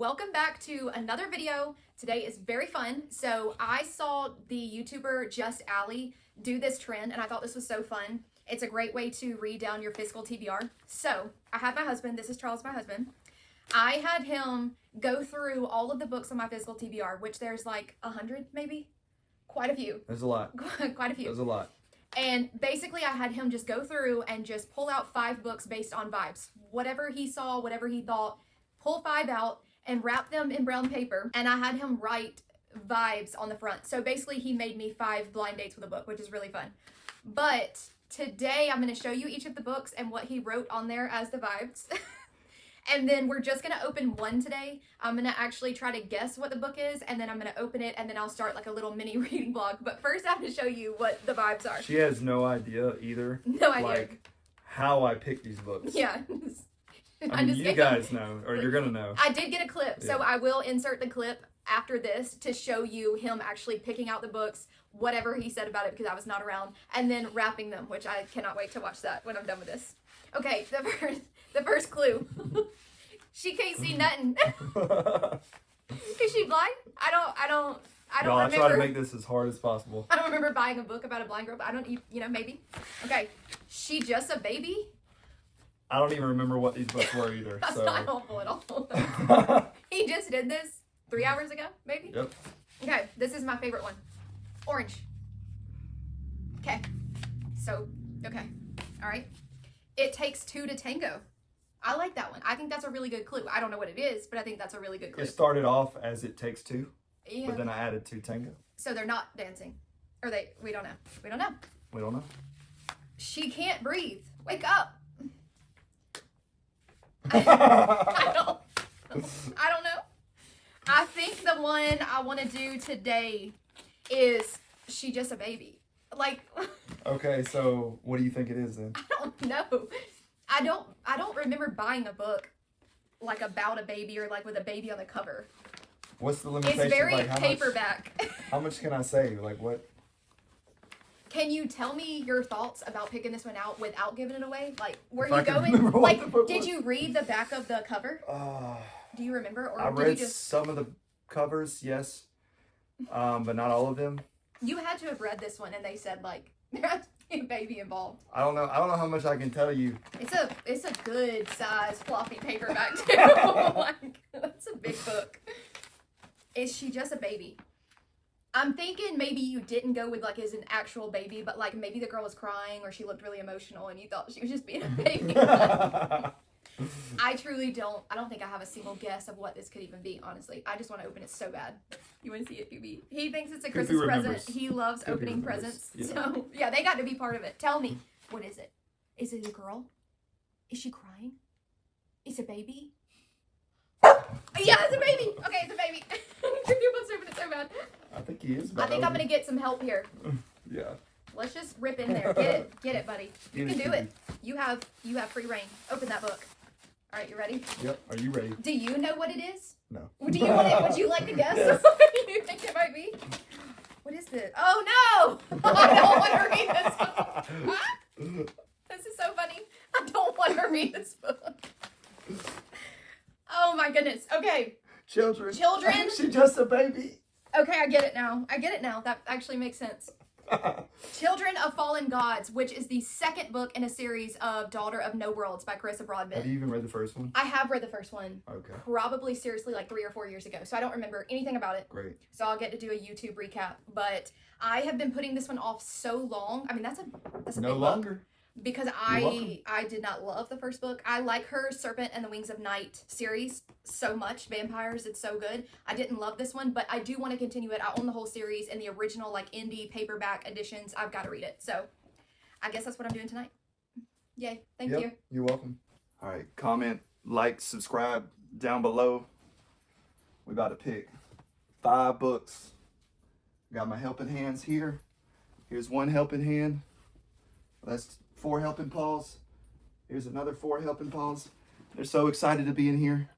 welcome back to another video. Today is very fun. So I saw the YouTuber Just Allie do this trend and I thought this was so fun. It's a great way to read down your physical TBR. So I had my husband, this is Charles, my husband. I had him go through all of the books on my physical TBR, which there's like 100 maybe, quite a few. There's a lot. Quite a few. There's a lot. And basically I had him just go through and just pull out 5 books based on vibes. Whatever he saw, whatever he thought, pull 5 out and wrap them in brown paper. And I had him write vibes on the front. So basically he made me 5 blind dates with a book, which is really fun. But today I'm going to show you each of the books and what he wrote on there as the vibes. And then we're just going to open one today. I'm going to actually try to guess what the book is, and then I'm going to open it, and then I'll start like a little mini reading blog. But first I have to show you what the vibes are. She has no idea either. No idea. Like, how I pick these books. Yeah. I mean, you guys know, or you're going to know. I did get a clip, so I will insert the clip after this to show you him actually picking out the books, whatever he said about it, because I was not around, and then wrapping them, which I cannot wait to watch that when I'm done with this. Okay, the first clue. She can't see nothing. Is she blind? I don't No, remember. I try to make this as hard as possible. I don't remember buying a book about a blind girl, but I don't, maybe. Okay, she just a baby? I don't even remember what these books were either. That's so. not helpful at all. He just did this 3 hours ago, maybe? Yep. Okay, this is my favorite one. Orange. Okay. So, okay. All right. It takes 2 to tango. I like that one. I think that's a really good clue. I don't know what it is, but I think that's a really good clue. It started off as It Takes Two, Yeah. but then I added 2 tango. So they're not dancing. Or we don't know. We don't know. We don't know. She can't breathe. Wake up. I don't know. I think the one I want to do today is She Just a Baby. Like. Okay, so what do you think it is then? I don't know. I don't remember buying a book like about a baby or like with a baby on the cover. What's the limitation? It's very like, paperback. How much can I say? Like what? Can you tell me your thoughts about picking this one out without giving it away? Like, were If you I can going? remember what the Like, book did was. you read the back of the cover? Do you remember, or I did read you just? some of the covers, yes, but not all of them. You had to have read this one, and they said like there has to be a baby involved. I don't know how much I can tell you. It's a good size floppy paperback too. Like, that's a big book. Is she just a baby? I'm thinking maybe you didn't go with like as an actual baby, but like maybe the girl was crying or she looked really emotional and you thought she was just being a baby. I don't think I have a single guess of what this could even be, honestly. I just want to open it so bad. You want to see it, Hubby? He thinks it's a Christmas present. He loves opening presents. Yeah. So, yeah, they got to be part of it. Tell me, what is it? Is it a girl? Is she crying? Is it a baby? Yeah, it's a baby. Okay, it's a baby. He wants to open it so bad. I think he is. I think I'm going to get some help here. Yeah. Let's just rip in there. Get it, buddy. You can do it. You have free reign. Open that book. All right, you ready? Yep. Are you ready? Do you know what it is? No. Do you want it? Would you like to guess? What do you think it might be? What is this? Oh no! I don't want to read this book. This is so funny. I don't want to read this book. Oh my goodness. Okay. Children. She just a baby. Okay, I get it now. That actually makes sense. Children of Fallen Gods, which is the second book in a series of Daughter of No Worlds by Carissa Broadbent. Have you even read the first one? I have read the first one. Okay. Probably seriously like 3 or 4 years ago. So I don't remember anything about it. Great. So I'll get to do a YouTube recap. But I have been putting this one off so long. I mean, that's a No big longer. book. Because I did not love the first book. I like her Serpent and the Wings of Night series so much. Vampires, it's so good. I didn't love this one, but I do want to continue it. I own the whole series and the original like indie paperback editions. I've got to read it. So I guess that's what I'm doing tonight. Yay. Thank you. You're welcome. All right. Comment, like, subscribe down below. We about to pick 5 books. Got my helping hands here. Here's one helping hand. That's 4 helping paws. Here's another 4 helping paws. They're so excited to be in here.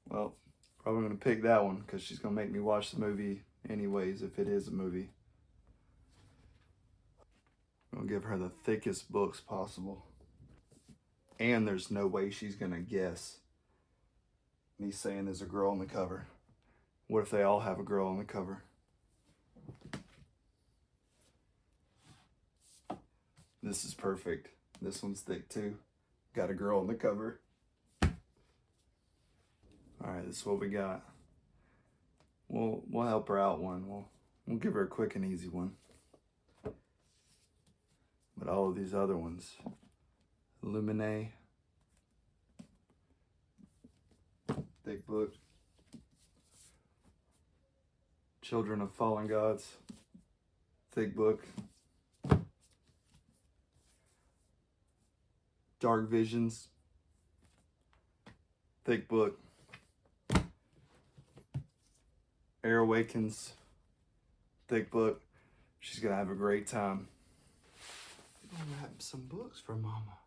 Well, probably going to pick that one because she's going to make me watch the movie anyways if it is a movie. I'm going to give her the thickest books possible. And there's no way she's going to guess And he's saying there's a girl on the cover. What if they all have a girl on the cover? This is perfect. This one's thick too. Got a girl on the cover. Alright, this is what we got. We'll help her out one. We'll give her a quick and easy one. But all of these other ones, Illuminae, thick book, Children of Fallen Gods, thick book, Dark Visions, thick book, Air Awakens, thick book. She's gonna have a great time. I'm gonna have some books for Mama.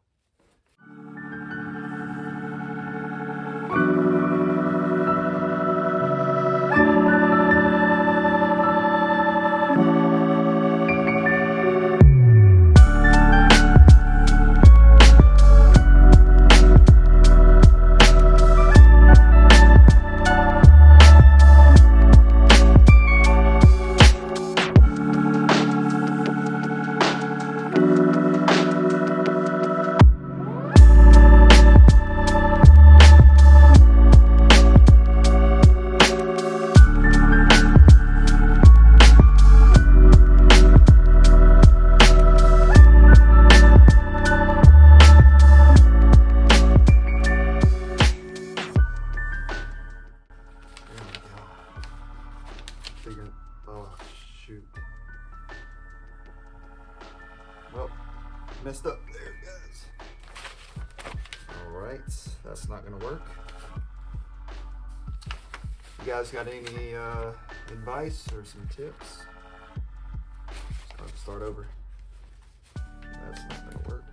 Oh, shoot. Well, messed up there, guys. All right, that's not gonna work. You guys got any advice or some tips? Start over. That's not gonna work.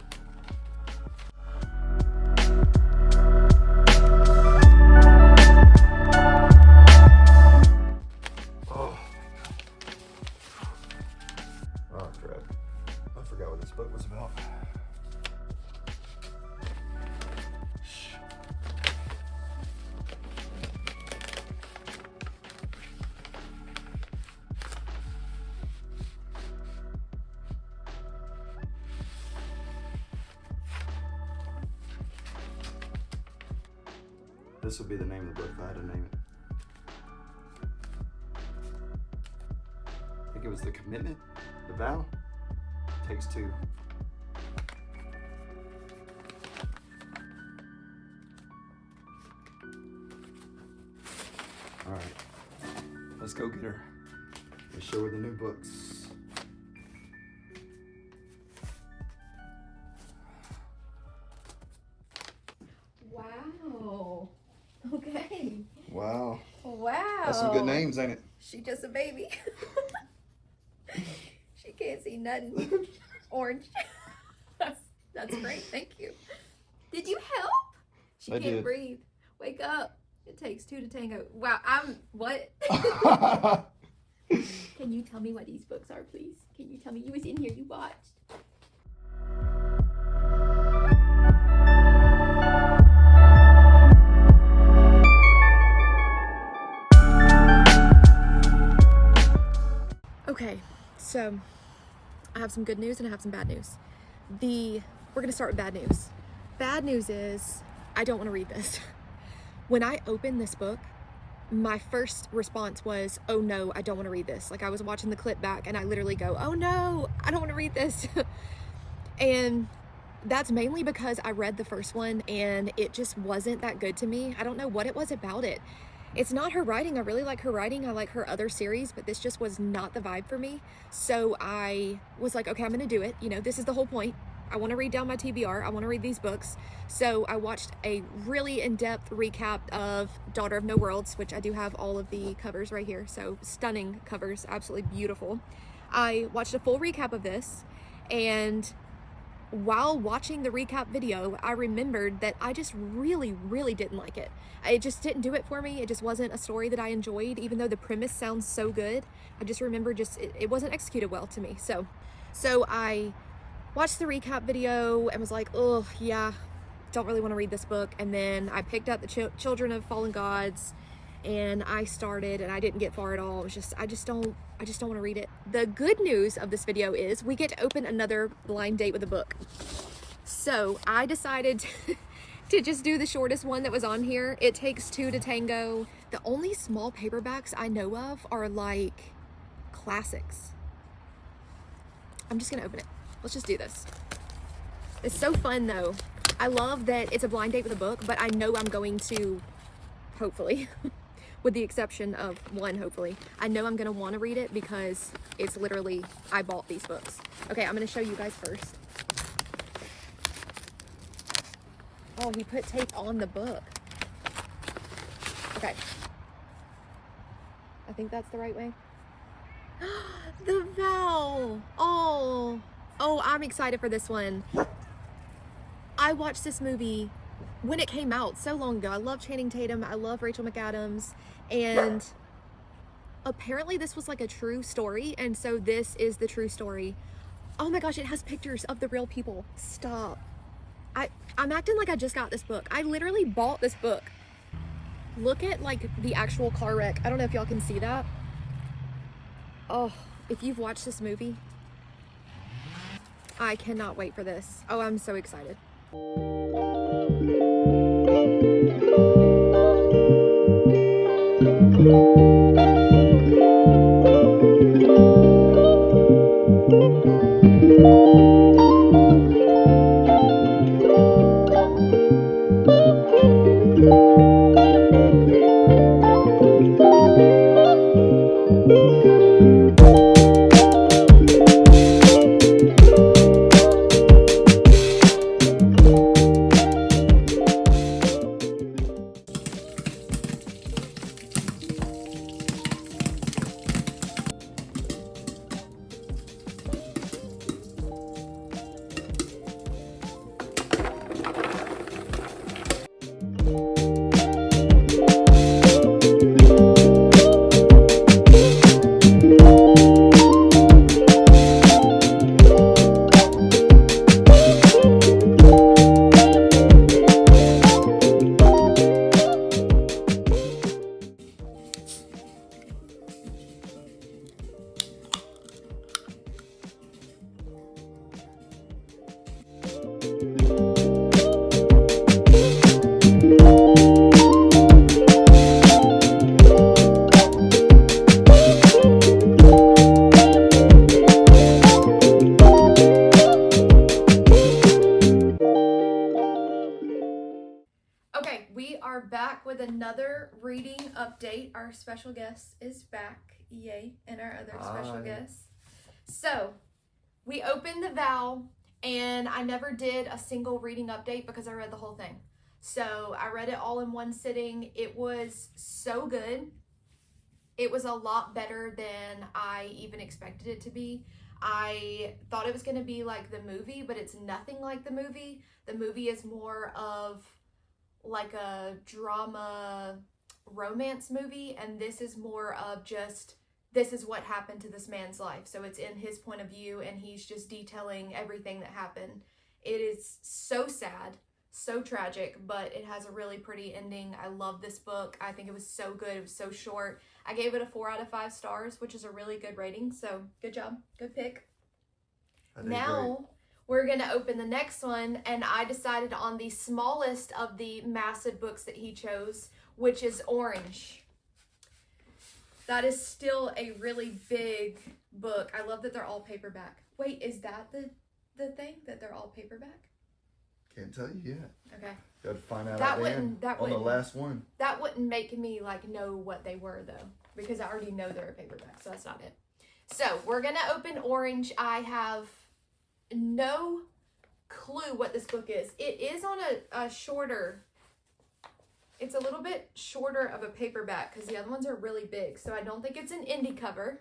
Book was about. This would be the name of the book if I had to name it. I think it was The Commitment, The Vow. Takes two. All right, let's go get her. Let's show her the new books. Wow. Okay. Wow. Wow. That's some good names, ain't it? She just a baby. She can't see nothing. Orange. That's great. Thank you. Did you help? She can't breathe. Wake up. It takes two to tango. Wow. What? Can you tell me what these books are, please? Can you tell me? You was in here. You watched. Okay, so I have some good news and I have some bad news. We're gonna start with bad news. Bad news is I don't want to read this. When I opened this book, my first response was, oh no, I don't want to read this. Like I was watching the clip back and I literally go, oh no, I don't want to read this. And that's mainly because I read the first one and it just wasn't that good to me. I don't know what it was about it. It's not her writing. I really like her writing. I like her other series, but this just was not the vibe for me. So I was like, okay, I'm gonna do it. You know, this is the whole point. I want to read down my TBR. I want to read these books. So I watched a really in-depth recap of Daughter of No Worlds, which I do have all of the covers right here. So stunning covers, absolutely beautiful. I watched a full recap of this, and while watching the recap video, I remembered that I just really, really didn't like it. It just didn't do it for me. It just wasn't a story that I enjoyed, even though the premise sounds so good. I just remember it wasn't executed well to me. So I watched the recap video and was like, oh yeah, don't really want to read this book. And then I picked up the Children of Fallen Gods, and I started, and I didn't get far at all. It was just, I just don't want to read it. The good news of this video is we get to open another blind date with a book. So I decided to just do the shortest one that was on here. It Takes Two to Tango. The only small paperbacks I know of are like classics. I'm just gonna open it. Let's just do this. It's so fun though. I love that it's a blind date with a book, but I know I'm going to, hopefully, with the exception of one, hopefully, I know I'm gonna wanna read it because it's literally, I bought these books. Okay, I'm gonna show you guys first. Oh, he put tape on the book. Okay. I think that's the right way. The vow. Oh, I'm excited for this one. I watched this movie when it came out so long ago. I love Channing Tatum. I love Rachel McAdams. And apparently this was like a true story. And so this is the true story. Oh my gosh, it has pictures of the real people. Stop. I'm acting like I just got this book. I literally bought this book. Look at like the actual car wreck. I don't know if y'all can see that. Oh, if you've watched this movie, I cannot wait for this. Oh, I'm so excited. Okay, we are back with another reading update. Our special guest is back, yay, and our other special guest. So, we opened The Vow, and I never did a single reading update because I read the whole thing. So, I read it all in one sitting. It was so good. It was a lot better than I even expected it to be. I thought it was going to be like the movie, but it's nothing like the movie. The movie is more of like a drama romance movie, and this is more of just, this is what happened to this man's life. So it's in his point of view, and he's just detailing everything that happened. It is so sad, so tragic, but it has a really pretty ending. I love this book. I think it was so good. It was so short. I gave it a 4 out of 5 stars, which is a really good rating. So good job. Good pick. Now we're going to open the next one, and I decided on the smallest of the massive books that he chose, which is Orange. That is still a really big book. I love that they're all paperback. Wait, is that the thing, that they're all paperback? Can't tell you yet. Okay. Got to find out That at the end, wouldn't- on the last one. That wouldn't make me like know what they were though, because I already know they're a paperback, so that's not it. So we're going to open Orange. I have no clue what this book is. It is on a shorter, it's a little bit shorter of a paperback because the other ones are really big, so I don't think it's an indie cover,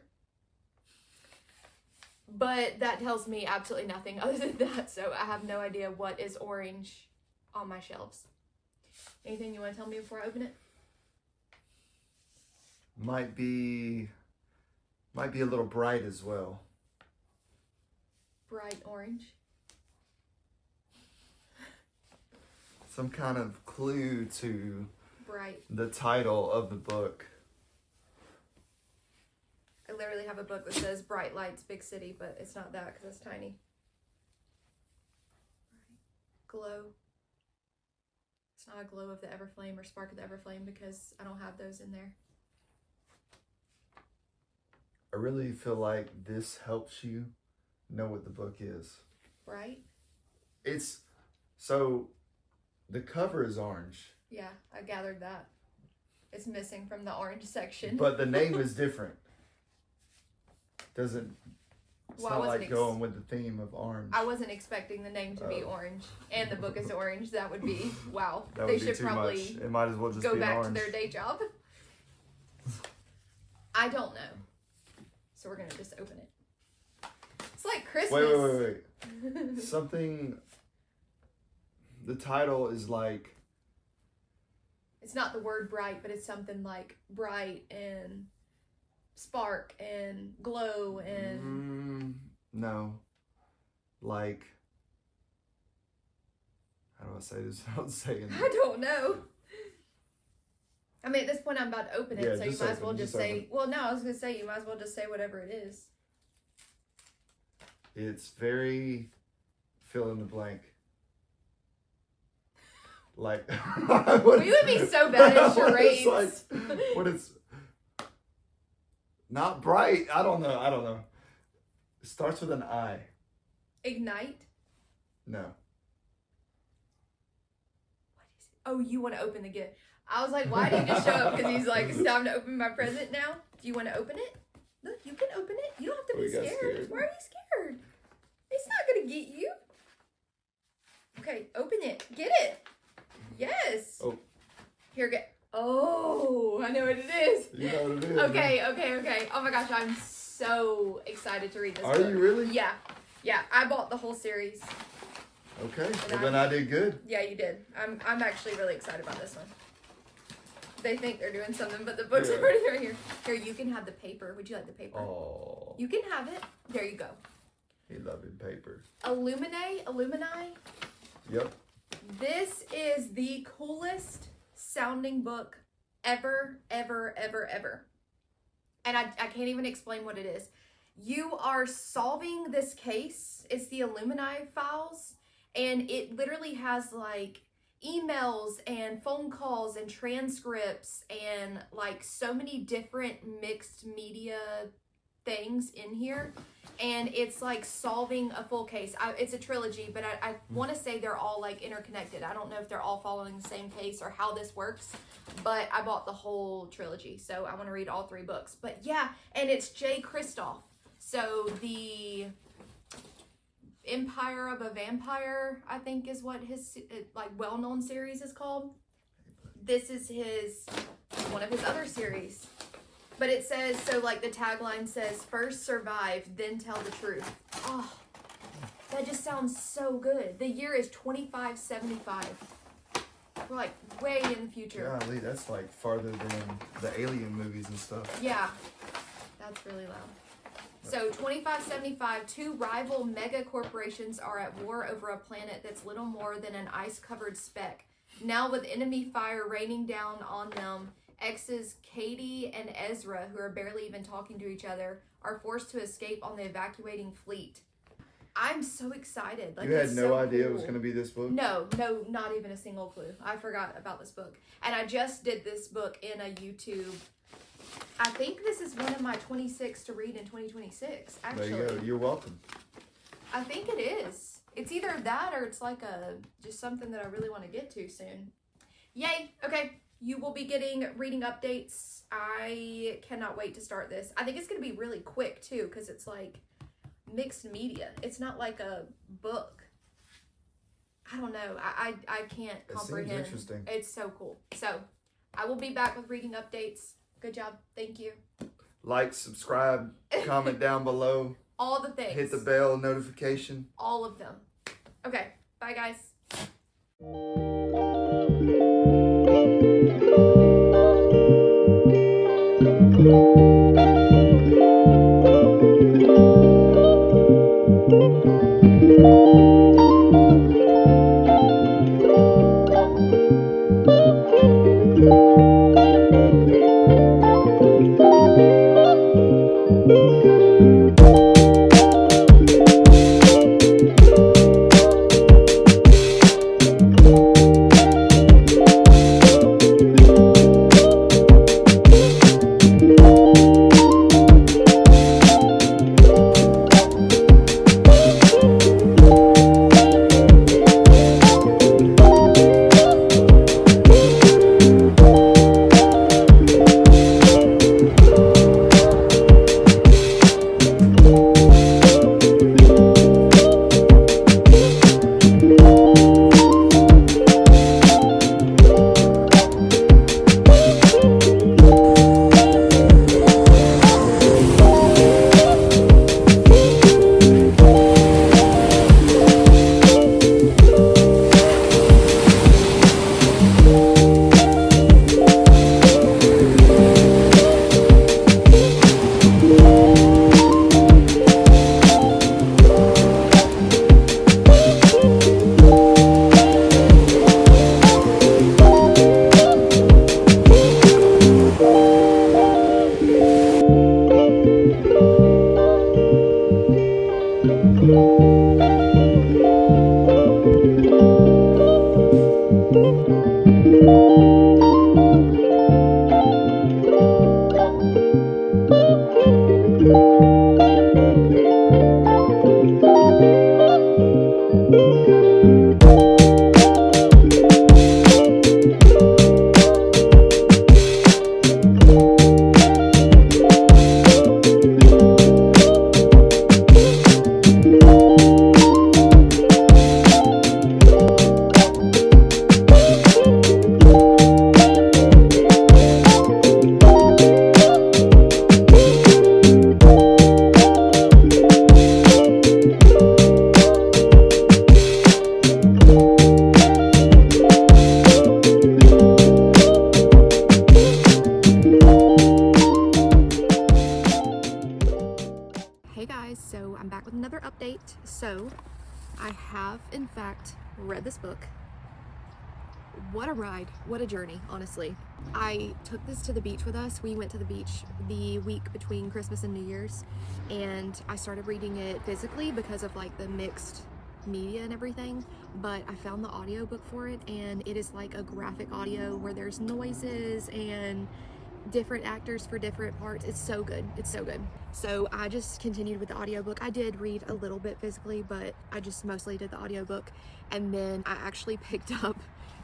but that tells me absolutely nothing other than that, so I have no idea what is Orange on my shelves. Anything you want to tell me before I open it? Might be a little bright as well. Bright orange. some kind of clue to Bright. the title of the book. I literally have a book that says Bright Lights, Big City, but it's not that because it's tiny. Glow. It's not a glow of the Everflame or spark of the Everflame because I don't have those in there. I really feel like this helps you know what the book is. Right? It's, so the cover is orange. Yeah, I gathered that. It's missing from the orange section. But the name is different. Doesn't, it's Well, I not wasn't like going with the theme of orange. I wasn't expecting the name to be orange, and the book is orange. That would be, wow. That They would be should too probably much. It might as well just go be back orange. to their day job. I don't know. So we're going to just open it. It's like Christmas. Wait. Something, the title is like, It's not the word bright, but it's something like bright and spark and glow and... no. Like, how do I say this without saying it? I don't know. I mean, at this point, I'm about to open it, Yeah, so you just might as open, well just just say... open. Well, no, I was going to say, you might as well just say whatever it is. It's very fill in the blank. Like, We would be so bad at charades. What it's not bright. I don't know. It starts with an I. Ignite? No. What is it? Oh, you want to open the gift. I was like, why did you just show up? Because he's like, it's time to open my present now. Do you want to open it? Look, you can open it. You don't have to be We got scared. scared. Why are you scared? It's not going to get you. Okay, open it. Get it. Yes. Oh. Here, get. Oh, I know what it is. You know what it is. Okay. Oh my gosh, I'm so excited to read this Are book. you really? Yeah. I bought the whole series. Okay. Well, then I did good. Yeah, you did. I'm actually really excited about this one. They think they're doing something, but the book's already right here. Here, you can have the paper. Would you like the paper? Oh. You can have it. There you go. He loving paper. Illumini. Yep. This is the coolest sounding book ever. And I can't even explain what it is. You are solving this case. It's the Illumini files. And it literally has like emails and phone calls and transcripts and like so many different mixed media things in here. And it's like solving a full case. It's a trilogy, but I want to say they're all like interconnected. I don't know if they're all following the same case or how this works, but I bought the whole trilogy, so I want to read all 3 books. But yeah, and it's Jay Kristoff. So the Empire of a Vampire, I think is what his like well-known series is called. This is one of his other series. But it says, so like the tagline says, first survive, then tell the truth. Oh, that just sounds so good. The year is 2575. We're like way in the future. Golly, that's like farther than the Alien movies and stuff. Yeah, that's really loud. So 2575, 2 rival mega corporations are at war over a planet that's little more than an ice-covered speck. Now with enemy fire raining down on them, exes Katie and Ezra, who are barely even talking to each other, are forced to escape on the evacuating fleet. I'm so excited. Like, You had it's no so idea it cool. was going to be this book? No, not even a single clue. I forgot about this book. And I just did this book in a YouTube. I think this is one of my 26 to read in 2026, actually. There you go. You're welcome. I think it is. It's either that or it's like just something that I really want to get to soon. Yay! Okay, you will be getting reading updates. I cannot wait to start this. I think it's going to be really quick too, because it's like mixed media. It's not like a book. I don't know. I can't comprehend. Seems interesting. It's so cool. So I will be back with reading updates. Good job. Thank you. Like, subscribe, comment down below. All the things. Hit the bell notification. All of them. Okay. Bye, guys. So I'm back with another update. So I have in fact read this book. What a ride, what a journey, honestly. I took this to the beach with us. We went to the beach the week between Christmas and New Year's, and I started reading it physically because of like the mixed media and everything, but I found the audiobook for it, and it is like a graphic audio where there's noises and different actors for different parts. It's so good. It's so good. So I just continued with the audiobook. I did read a little bit physically, but I just mostly did the audiobook. And then I actually picked up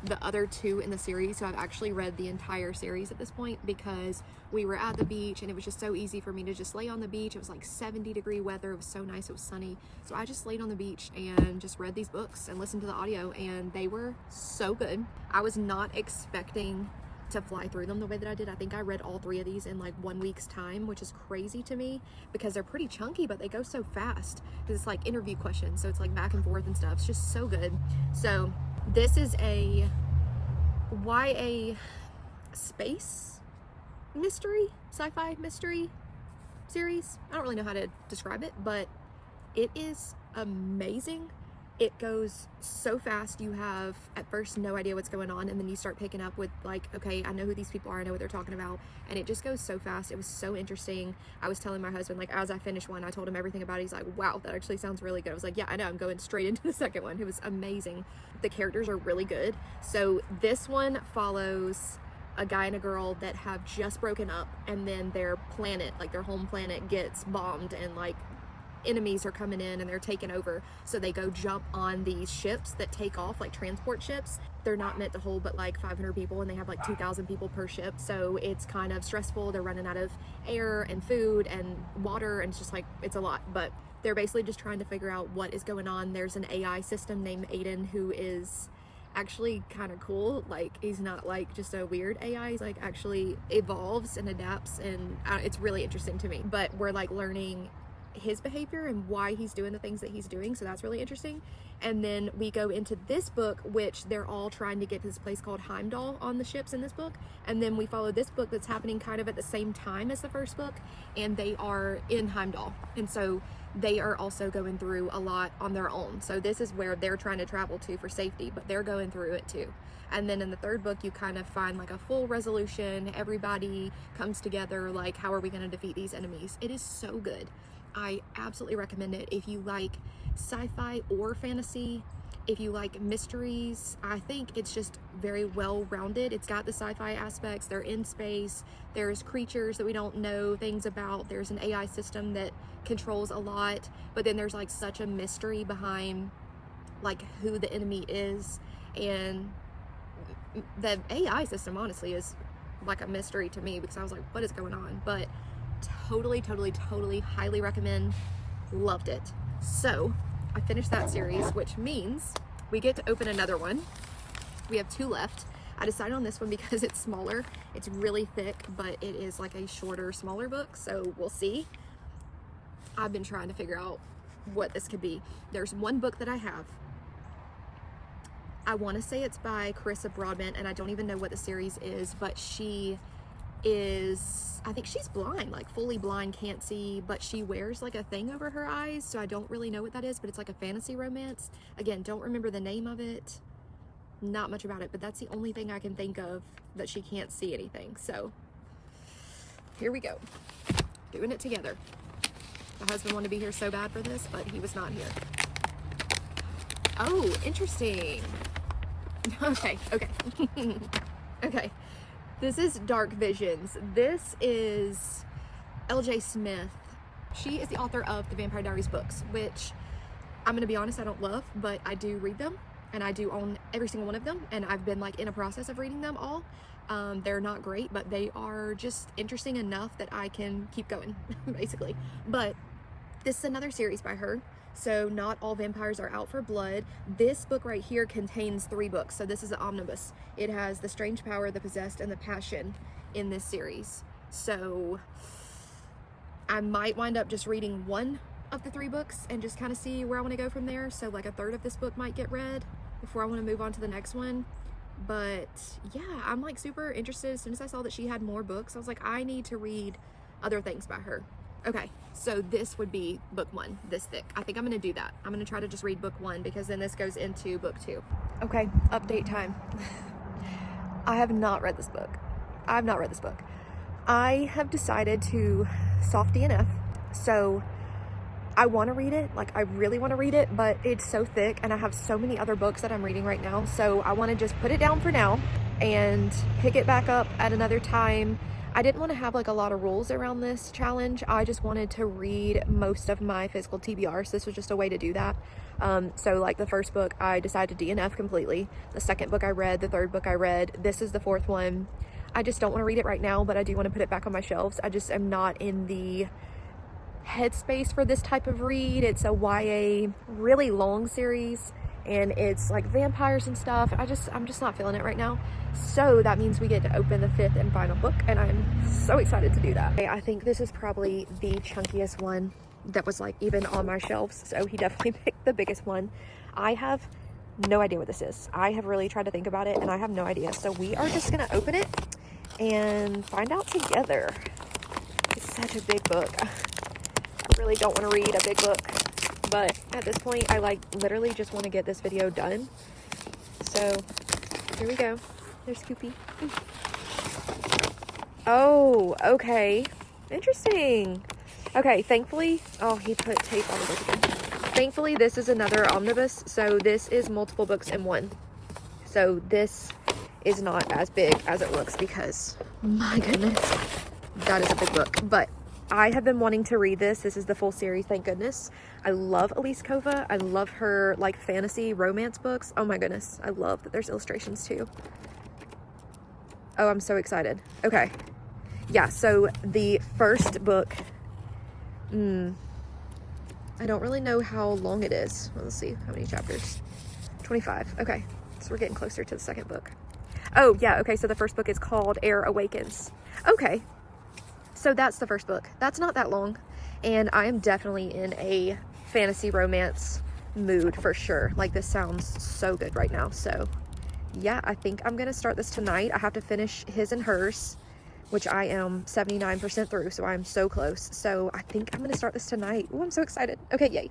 the other two in the series. So I've actually read the entire series at this point because we were at the beach and it was just so easy for me to just lay on the beach. It was like 70-degree weather. It was so nice. It was sunny. So I just laid on the beach and just read these books and listened to the audio, and they were so good. I was not expecting to fly through them the way that I did. I think I read all three of these in like 1 week's time, which is crazy to me because they're pretty chunky, but they go so fast because it's like interview questions. So it's like back and forth and stuff. It's just so good. So this is a YA space mystery, sci-fi mystery series. I don't really know how to describe it, but it is amazing. It goes so fast. You have at first no idea what's going on, and then you start picking up with like, okay, I know who these people are, I know what they're talking about, and it just goes so fast. It was so interesting. I was telling my husband, like, as I finished one, I told him everything about it. He's like, wow, that actually sounds really good. I was like, yeah, I know, I'm going straight into the second one. It was amazing. The characters are really good. So this one follows a guy and a girl that have just broken up, and then their planet, like their home planet, gets bombed, and like enemies are coming in and they're taking over. So they go jump on these ships that take off, like transport ships. They're not meant to hold but like 500 people, and they have like 2,000 people per ship. So it's kind of stressful. They're running out of air and food and water, and it's just like, it's a lot. But they're basically just trying to figure out what is going on. There's an AI system named Aiden who is actually kind of cool. Like, he's not like just a weird AI. He's like actually evolves and adapts, and it's really interesting to me. But we're like learning his behavior and why he's doing the things that he's doing. So that's really interesting. And then we go into this book, which they're all trying to get to this place called Heimdall on the ships in this book. And then we follow this book that's happening kind of at the same time as the first book, and they are in Heimdall. And so they are also going through a lot on their own. So this is where they're trying to travel to for safety, but they're going through it too. And then in the third book, you kind of find like a full resolution. Everybody comes together, like, how are we going to defeat these enemies? It is so good. I absolutely recommend it if you like sci-fi or fantasy. If you like mysteries, I think it's just very well rounded. It's got the sci-fi aspects. They're in space. There's creatures that we don't know things about. There's an AI system that controls a lot, but then there's like such a mystery behind like who the enemy is. And the AI system honestly is like a mystery to me, because I was like, what is going on? But totally highly recommend. Loved it. So I finished that series, which means we get to open another one. We have 2 left. I decided on this one because it's smaller. It's really thick, but it is like a shorter, smaller book, so we'll see. I've been trying to figure out what this could be. There's one book that I have. I want to say it's by Carissa Broadbent, and I don't even know what the series is, but she is, I think she's blind, like fully blind, can't see, but she wears like a thing over her eyes, so I don't really know what that is, but it's like a fantasy romance. Again, don't remember the name of it, not much about it, but that's the only thing I can think of that she can't see anything. So here we go, doing it together. My husband wanted to be here so bad for this, but he was not here. Oh, interesting. Okay. Okay. This is Dark Visions. This is L.J. Smith. She is the author of the Vampire Diaries books, which I'm going to be honest, I don't love, but I do read them, and I do own every single one of them, and I've been like in a process of reading them all. They're not great, but they are just interesting enough that I can keep going, basically. But this is another series by her. So not all vampires are out for blood. This book right here contains 3 books. So this is an omnibus. It has The Strange Power, The Possessed, and The Passion in this series. So I might wind up just reading one of the 3 books and just kind of see where I want to go from there. So like a third of this book might get read before I want to move on to the next one. But yeah, I'm like super interested. As soon as I saw that she had more books, I was like, I need to read other things by her. Okay, so this would be book 1, this thick. I think I'm gonna do that. I'm gonna try to just read book 1, because then this goes into book 2. Okay, update time. I have not read this book. I have decided to soft DNF. So I want to read it, like I really want to read it, but it's so thick and I have so many other books that I'm reading right now. So I want to just put it down for now and pick it back up at another time. I didn't want to have like a lot of rules around this challenge. I just wanted to read most of my physical TBR, so this was just a way to do that. So like the first book, I decided to DNF completely. The second book I read, the third book I read, this is the 4th one. I just don't want to read it right now, but I do want to put it back on my shelves. I just am not in the headspace for this type of read. It's a YA really long series, and it's like vampires and stuff. I'm just not feeling it right now. So that means we get to open the 5th and final book, and I'm so excited to do that. I think this is probably the chunkiest one that was like even on my shelves, so he definitely picked the biggest one. I have no idea what this is. I have really tried to think about it, and I have no idea. So we are just gonna open it and find out together. It's such a big book. I really don't want to read a big book, but at this point I like literally just want to get this video done. So here we go. There's Scoopy. Oh, okay. Interesting. Okay, thankfully, oh, he put tape on the book again. Thankfully, this is another omnibus, so this is multiple books in one. So this is not as big as it looks, because my goodness, that is a big book. But I have been wanting to read this. This is the full series, thank goodness. I love Elise Kova. I love her like fantasy romance books. Oh my goodness, I love that there's illustrations too. Oh, I'm so excited. Okay. Yeah, so the first book, I don't really know how long it is. Let's see, how many chapters? 25. Okay, so we're getting closer to the second book. Oh, yeah, okay, so the first book is called Air Awakens. Okay, so that's the first book. That's not that long. and I am definitely in a fantasy romance mood for sure. Like, this sounds so good right now. So yeah, I think I'm gonna start this tonight. I have to finish His and Hers, which I am 79% through, so I'm so close. So I think I'm gonna start this tonight. Oh, I'm so excited. Okay, yay.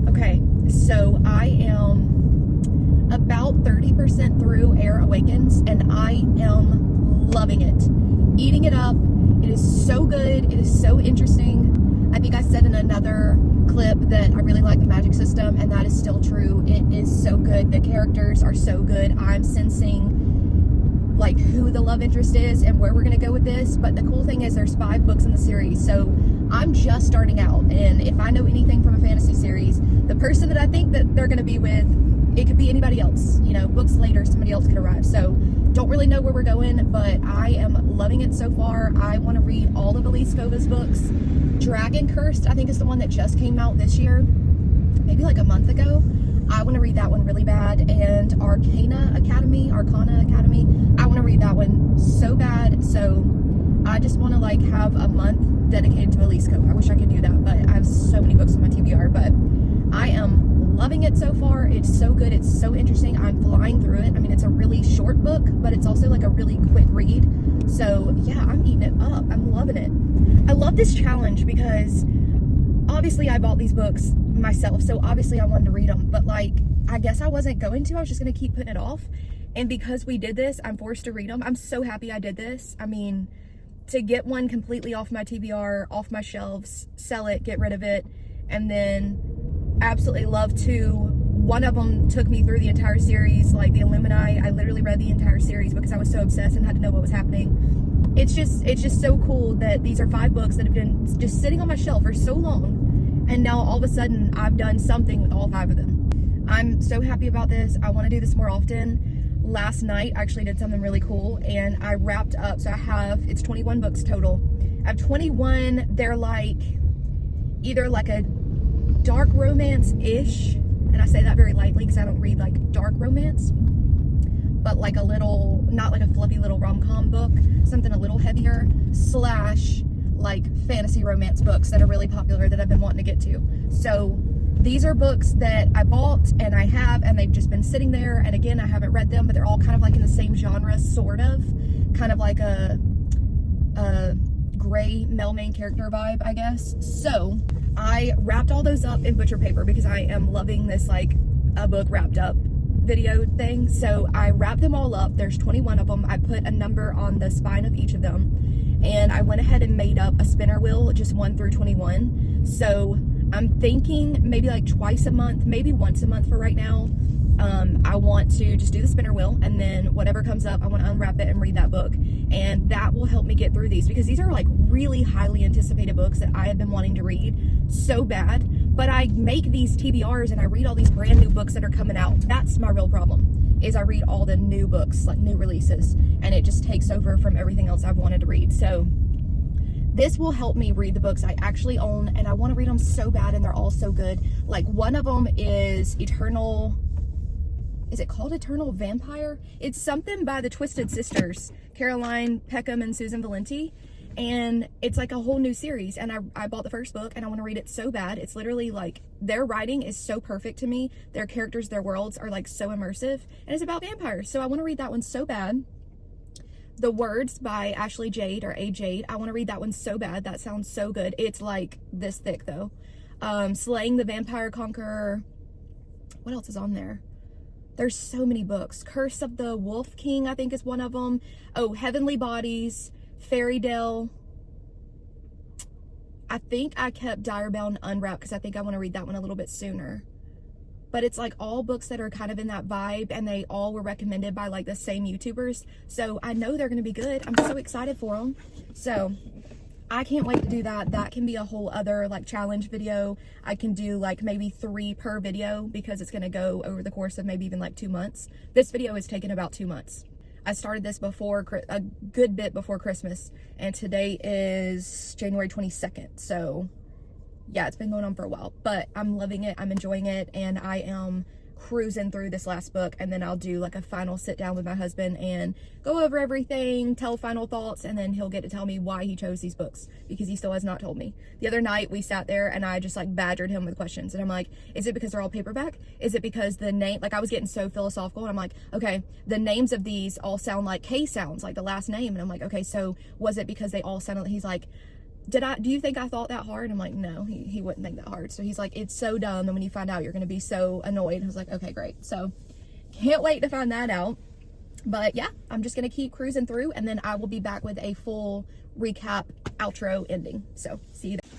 Okay, so I am about 30% through Air Awakens, and I am loving it. Eating it up. It is so good. It is so interesting. I think I said in another clip that I really like the magic system, and that is still true. It is so good. The characters are so good. I'm sensing like who the love interest is and where we're gonna go with this. But the cool thing is there's 5 books in the series, so I'm just starting out, and if I know anything from a fantasy series, the person that I think that they're gonna be with, it could be anybody else. You know, books later somebody else could arrive. So don't really know where we're going, but I am loving it so far. I want to read all of Elise Gova's books. Dragon Cursed, I think, is the one that just came out this year, maybe like a month ago. I want to read that one really bad. And Arcana Academy, I want to read that one so bad. So I just want to like have a month dedicated to Elise Gova. I wish I could do that, but I have so many books on my TBR. But I am loving it so far. It's so good. It's so interesting. I'm flying through it. I mean, it's a really short book, but it's also like a really quick read. So yeah, I'm eating it up. I'm loving it. I love this challenge because obviously I bought these books myself, so obviously I wanted to read them, but like, I guess I wasn't going to. I was just going to keep putting it off. And because we did this, I'm forced to read them. I'm so happy I did this. I mean, to get one completely off my TBR, off my shelves, sell it, get rid of it, and then absolutely love to. One of them took me through the entire series, like the Illuminati. I literally read the entire series because I was so obsessed and had to know what was happening. It's just so cool that these are 5 books that have been just sitting on my shelf for so long, and now all of a sudden I've done something with all 5 of them. I'm so happy about this. I want to do this more often. Last night I actually did something really cool, and I wrapped up. So it's 21 books total. I have 21. They're like either like a dark romance-ish, and I say that very lightly because I don't read like dark romance, but like a little, not like a fluffy little rom-com book, something a little heavier, / like fantasy romance books that are really popular that I've been wanting to get to. So these are books that I bought and I have, and they've just been sitting there, and again, I haven't read them, but they're all kind of like in the same genre, sort of, kind of like a gray male main character vibe, I guess. So I wrapped all those up in butcher paper because I am loving this like a book wrapped up video thing. So I wrapped them all up. There's 21 of them. I put a number on the spine of each of them, and I went ahead and made up a spinner wheel, just 1 through 21. So I'm thinking maybe like twice a month, maybe once a month for right now. I want to just do the spinner wheel, and then whatever comes up, I want to unwrap it and read that book. And that will help me get through these because these are like really highly anticipated books that I have been wanting to read so bad. But I make these TBRs and I read all these brand new books that are coming out. That's my real problem, is I read all the new books, like new releases, and it just takes over from everything else I've wanted to read. So this will help me read the books I actually own, and I want to read them so bad, and they're all so good. Like, one of them is is it called Eternal Vampire? It's something by the Twisted Sisters, Caroline Peckham and Susan Valenti, and it's like a whole new series. And I bought the first book, and I want to read it so bad. It's literally like, their writing is so perfect to me. Their characters, their worlds are like so immersive, and it's about vampires. So I want to read that one so bad. The Words by Ashley Jade, or A. Jade. I want to read that one so bad. That sounds so good. It's like this thick though. Slaying the Vampire Conqueror. What else is on there? There's so many books. Curse of the Wolf King, I think, is one of them. Oh, Heavenly Bodies, Fairy-Dale. I think I kept Direbound unwrapped because I think I want to read that one a little bit sooner. But it's like all books that are kind of in that vibe, and they all were recommended by like the same YouTubers. So I know they're going to be good. I'm so excited for them. So I can't wait to do that. That can be a whole other like challenge video. I can do like maybe 3 per video because it's going to go over the course of maybe even like 2 months. This video has taken about 2 months. I started this before, a good bit before Christmas, and today is January 22nd. So yeah, it's been going on for a while, but I'm loving it. I'm enjoying it, and I am cruising through this last book, and then I'll do like a final sit down with my husband and go over everything, tell final thoughts, and then he'll get to tell me why he chose these books, because he still has not told me. The other night we sat there and I just like badgered him with questions, and I'm like, is it because they're all paperback? Is it because the name, like I was getting so philosophical, and I'm like, okay, the names of these all sound like K sounds, like the last name, and I'm like, okay, so was it because they all sounded, he's like, do you think I thought that hard? I'm like, no, he wouldn't think that hard. So he's like, it's so dumb, and when you find out, you're going to be so annoyed. I was like, okay, great. So can't wait to find that out. But yeah, I'm just going to keep cruising through, and then I will be back with a full recap, outro, ending. So see you then.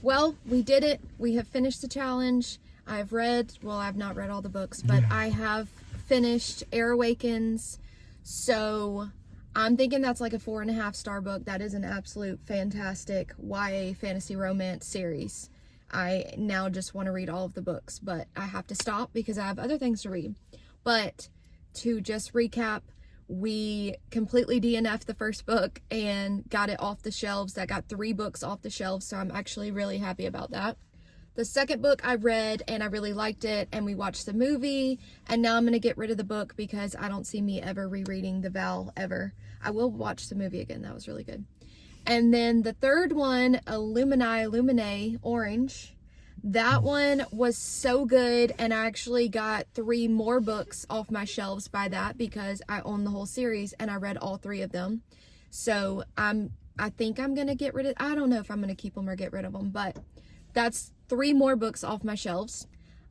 Well, we did it. We have finished the challenge. I've not read all the books, but I have finished Air Awakens. So I'm thinking that's like a 4.5 star book. That is an absolute fantastic YA fantasy romance series. I now just want to read all of the books, but I have to stop because I have other things to read. But to just recap, we completely DNF'd the first book and got it off the shelves. I got 3 books off the shelves, so I'm actually really happy about that. The second book I read and I really liked it, and we watched the movie, and now I'm going to get rid of the book because I don't see me ever rereading The Vow ever. I will watch the movie again. That was really good. And then the third one, Illuminae Orange. That one was so good, and I actually got 3 more books off my shelves by that because I own the whole series and I read all 3 of them. So I think I'm going to get rid of, I don't know if I'm going to keep them or get rid of them, but that's 3 more books off my shelves.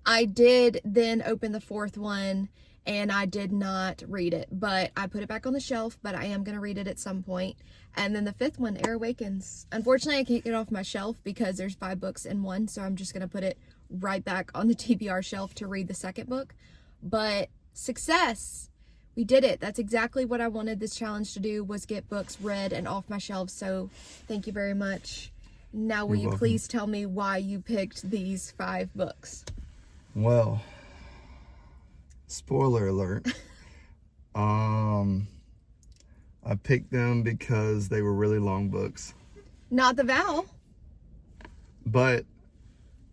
I did then open the 4th one and I did not read it, but I put it back on the shelf, but I am going to read it at some point. And then the 5th one, Air Awakens. Unfortunately, I can't get it off my shelf because there's 5 books in one, so I'm just going to put it right back on the TBR shelf to read the second book. But success! We did it. That's exactly what I wanted this challenge to do, was get books read and off my shelves, so thank you very much. Now, will you please tell me why you picked these 5 books? Well, spoiler alert. I picked them because they were really long books. Not The Vow. But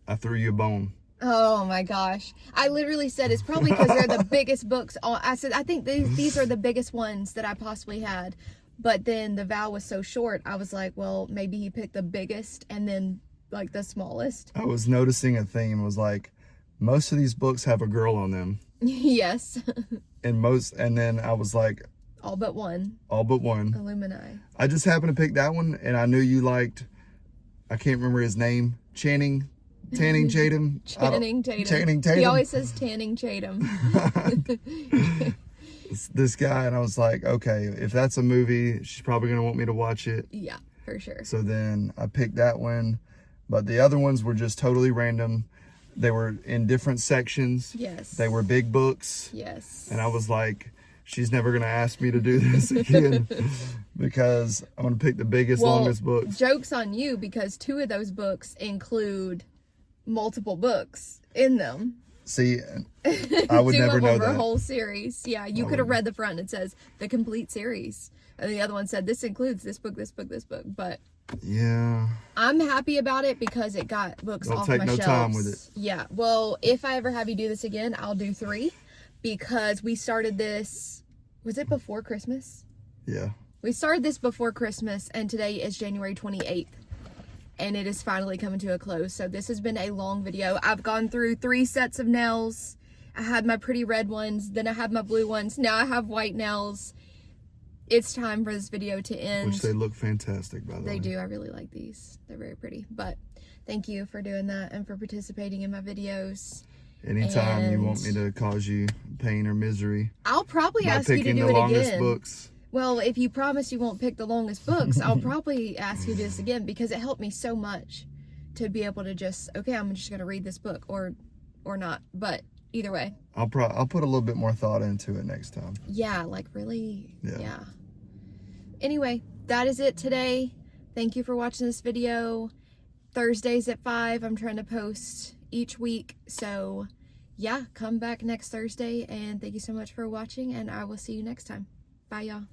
I threw you a bone. Oh my gosh. I literally said it's probably because they're the biggest books. I said, I think these are the biggest ones that I possibly had. But then The Vow was so short, I was like, well, maybe he picked the biggest and then like the smallest. I was noticing a theme. It was like, most of these books have a girl on them. Yes. and then I was like, all but one. Illuminae. I just happened to pick that one, and I knew you liked, I can't remember his name, Channing Tatum. Channing Tatum. He always says Tanning Tatum. This guy, and I was like, okay, if that's a movie, she's probably going to want me to watch it. Yeah, for sure. So then I picked that one, but the other ones were just totally random. They were in different sections. Yes. They were big books. Yes. And I was like, she's never going to ask me to do this again because I'm going to pick the biggest, longest books. Joke's on you, because 2 of those books include multiple books in them. See, I would never know that. 2 of them are a whole series. Yeah, you could have read the front. It says the complete series. And the other one said this includes this book, this book, this book. But yeah, I'm happy about it because it got books off my shelves. Don't take no time with it. Yeah, well, if I ever have you do this again, I'll do 3, because we started this, was it before Christmas? Yeah. We started this before Christmas, and today is January 28th. And it is finally coming to a close. So this has been a long video. I've gone through 3 sets of nails. I had my pretty red ones, then I have my blue ones. Now I have white nails. It's time for this video to end. Which they look fantastic, by the way. They do. I really like these. They're very pretty. But thank you for doing that and for participating in my videos. Anytime you want me to cause you pain or misery, I'll probably ask you to do it again. Longest books. Well, if you promise you won't pick the longest books, I'll probably ask you this again, because it helped me so much to be able to just, okay, I'm just going to read this book or not. But either way. I'll put a little bit more thought into it next time. Yeah, like really. Yeah. Anyway, that is it today. Thank you for watching this video. Thursdays at 5, I'm trying to post each week. So yeah, come back next Thursday, and thank you so much for watching, and I will see you next time. Bye, y'all.